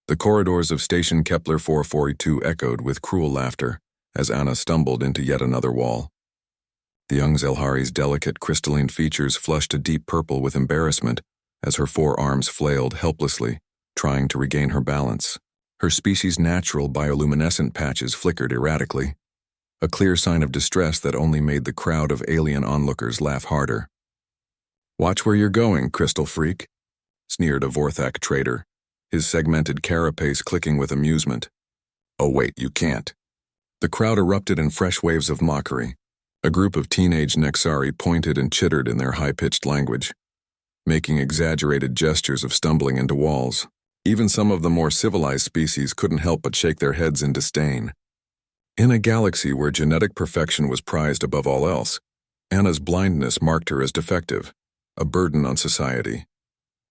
The corridors of Station Kepler 442 echoed with cruel laughter as Anna stumbled into yet another wall. The young Zelhari's delicate crystalline features flushed a deep purple with embarrassment as her forearms flailed helplessly, trying to regain her balance. Her species' natural bioluminescent patches flickered erratically, a clear sign of distress that only made the crowd of alien onlookers laugh harder. "Watch where you're going, crystal freak," sneered a Vorthak traitor, his segmented carapace clicking with amusement. "Oh wait, you can't." The crowd erupted in fresh waves of mockery. A group of teenage Nexari pointed and chittered in their high-pitched language, making exaggerated gestures of stumbling into walls. Even some of the more civilized species couldn't help but shake their heads in disdain. In a galaxy where genetic perfection was prized above all else, Anna's blindness marked her as defective, a burden on society.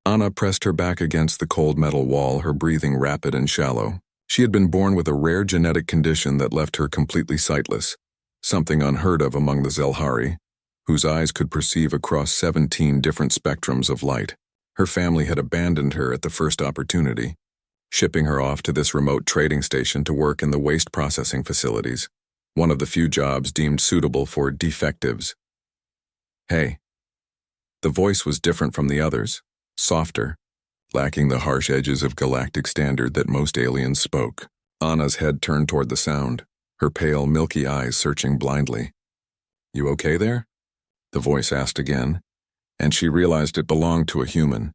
Anna pressed her back against the cold metal wall, her breathing rapid and shallow. She had been born with a rare genetic condition that left her completely sightless, something unheard of among the Zelhari, whose eyes could perceive across 17 different spectrums of light. Her family had abandoned her at the first opportunity, shipping her off to this remote trading station to work in the waste processing facilities, one of the few jobs deemed suitable for defectives. "Hey." The voice was different from the others, softer, lacking the harsh edges of galactic standard that most aliens spoke. Anna's head turned toward the sound, her pale, milky eyes searching blindly. "You okay there?" the voice asked again, and she realized it belonged to a human,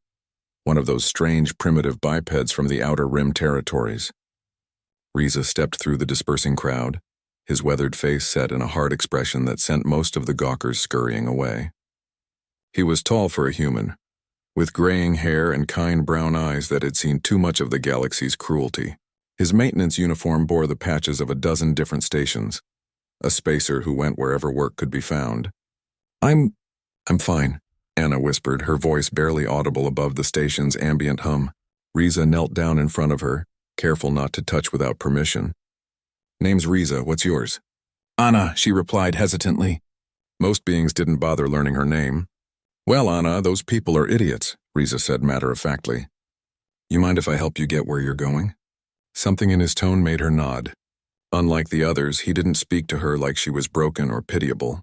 one of those strange primitive bipeds from the Outer Rim territories. Riza stepped through the dispersing crowd, his weathered face set in a hard expression that sent most of the gawkers scurrying away. He was tall for a human, with graying hair and kind brown eyes that had seen too much of the galaxy's cruelty. His maintenance uniform bore the patches of a dozen different stations, a spacer who went wherever work could be found. I'm fine," Anna whispered, her voice barely audible above the station's ambient hum. Riza knelt down in front of her, careful not to touch without permission. "Name's Riza, what's yours?" "Anna," she replied hesitantly. Most beings didn't bother learning her name. "Well, Anna, those people are idiots," Riza said matter-of-factly. "You mind if I help you get where you're going?" Something in his tone made her nod. Unlike the others, he didn't speak to her like she was broken or pitiable.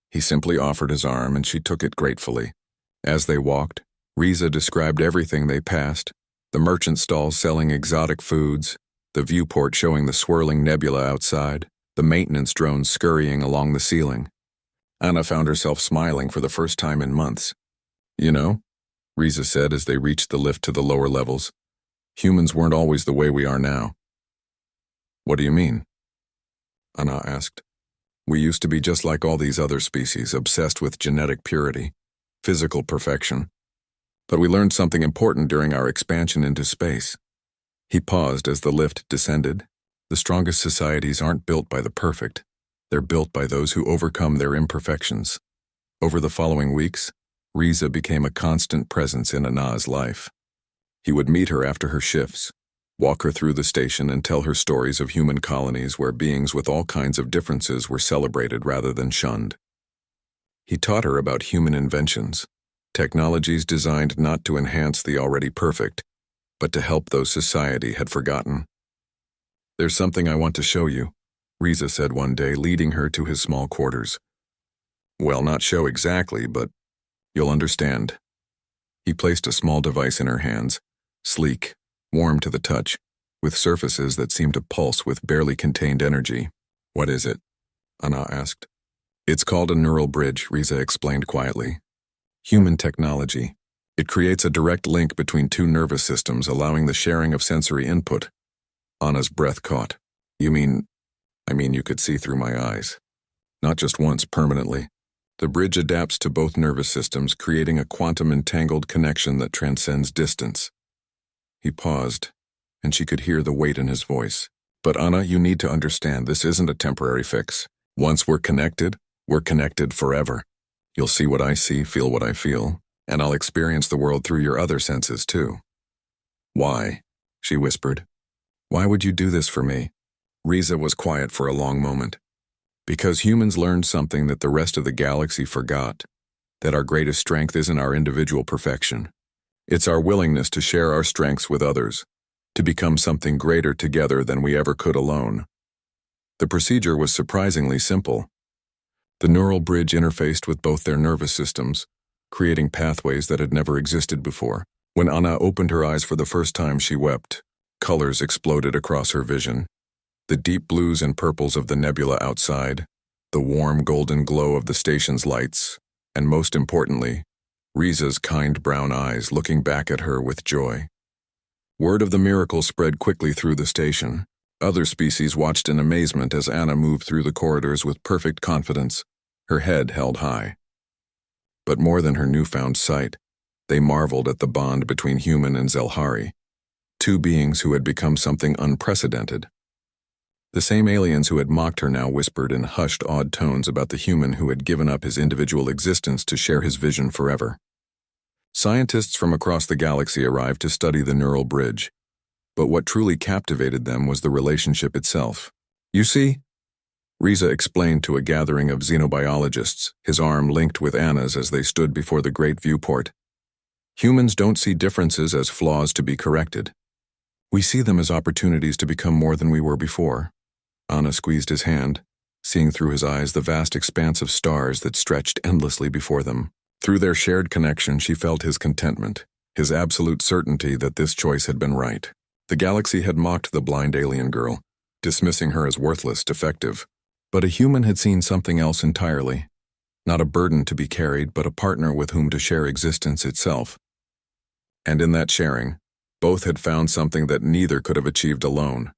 He simply offered his arm, and she took it gratefully. As they walked, Riza described everything they passed, the merchant stalls selling exotic foods, the viewport showing the swirling nebula outside, the maintenance drones scurrying along the ceiling. Anna found herself smiling for the first time in months. "You know," Riza said as they reached the lift to the lower levels, "humans weren't always the way we are now." "What do you mean?" Anna asked. "We used to be just like all these other species, obsessed with genetic purity, physical perfection. But we learned something important during our expansion into space." He paused as the lift descended. The strongest societies aren't built by the perfect. They're built by those who overcome their imperfections. Over the following weeks, Riza became a constant presence in Anna's life. He would meet her after her shifts, walk her through the station and tell her stories of human colonies where beings with all kinds of differences were celebrated rather than shunned. He taught her about human inventions, technologies designed not to enhance the already perfect, but to help those society had forgotten. "There's something I want to show you," Riza said one day, leading her to his small quarters. "Well, not show exactly, but you'll understand." He placed a small device in her hands, sleek, warm to the touch, with surfaces that seemed to pulse with barely contained energy. "What is it?" Anna asked. "It's called a neural bridge," Riza explained quietly. "Human technology. It creates a direct link between two nervous systems, allowing the sharing of sensory input." Anna's breath caught. "You mean, you could see through my eyes. Not just once, permanently. The bridge adapts to both nervous systems, creating a quantum-entangled connection that transcends distance." He paused, and she could hear the weight in his voice. "But Anna, you need to understand, this isn't a temporary fix. Once we're connected forever. You'll see what I see, feel what I feel, and I'll experience the world through your other senses too." "Why?" she whispered. "Why would you do this for me?" Riza was quiet for a long moment. "Because humans learned something that the rest of the galaxy forgot, that our greatest strength isn't our individual perfection. It's our willingness to share our strengths with others, to become something greater together than we ever could alone. The procedure was surprisingly simple. The neural bridge interfaced with both their nervous systems, creating pathways that had never existed before. When Anna opened her eyes for the first time, she wept. Colors exploded across her vision. The deep blues and purples of the nebula outside, the warm golden glow of the station's lights, and most importantly, Riza's kind brown eyes looking back at her with joy. Word of the miracle spread quickly through the station. Other species watched in amazement as Anna moved through the corridors with perfect confidence, her head held high. But more than her newfound sight, they marveled at the bond between human and Zelhari, two beings who had become something unprecedented. The same aliens who had mocked her now whispered in hushed, awed tones about the human who had given up his individual existence to share his vision forever. Scientists from across the galaxy arrived to study the neural bridge, but what truly captivated them was the relationship itself. "You see," Riza explained to a gathering of xenobiologists, his arm linked with Anna's as they stood before the great viewport. "Humans don't see differences as flaws to be corrected. We see them as opportunities to become more than we were before." Anna squeezed his hand, seeing through his eyes the vast expanse of stars that stretched endlessly before them. Through their shared connection, she felt his contentment, his absolute certainty that this choice had been right. The galaxy had mocked the blind alien girl, dismissing her as worthless, defective. But a human had seen something else entirely. Not a burden to be carried, but a partner with whom to share existence itself. And in that sharing, both had found something that neither could have achieved alone.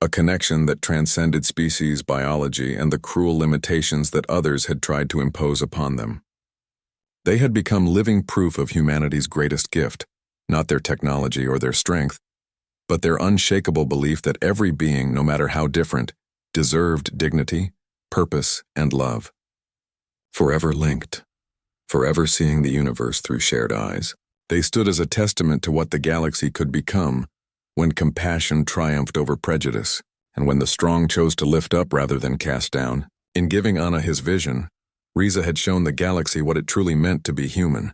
A connection that transcended species biology and the cruel limitations that others had tried to impose upon them. They had become living proof of humanity's greatest gift, not their technology or their strength, but their unshakable belief that every being, no matter how different, deserved dignity, purpose, and love. Forever linked, forever seeing the universe through shared eyes, they stood as a testament to what the galaxy could become when compassion triumphed over prejudice, and when the strong chose to lift up rather than cast down. In giving Anna his vision, Riza had shown the galaxy what it truly meant to be human.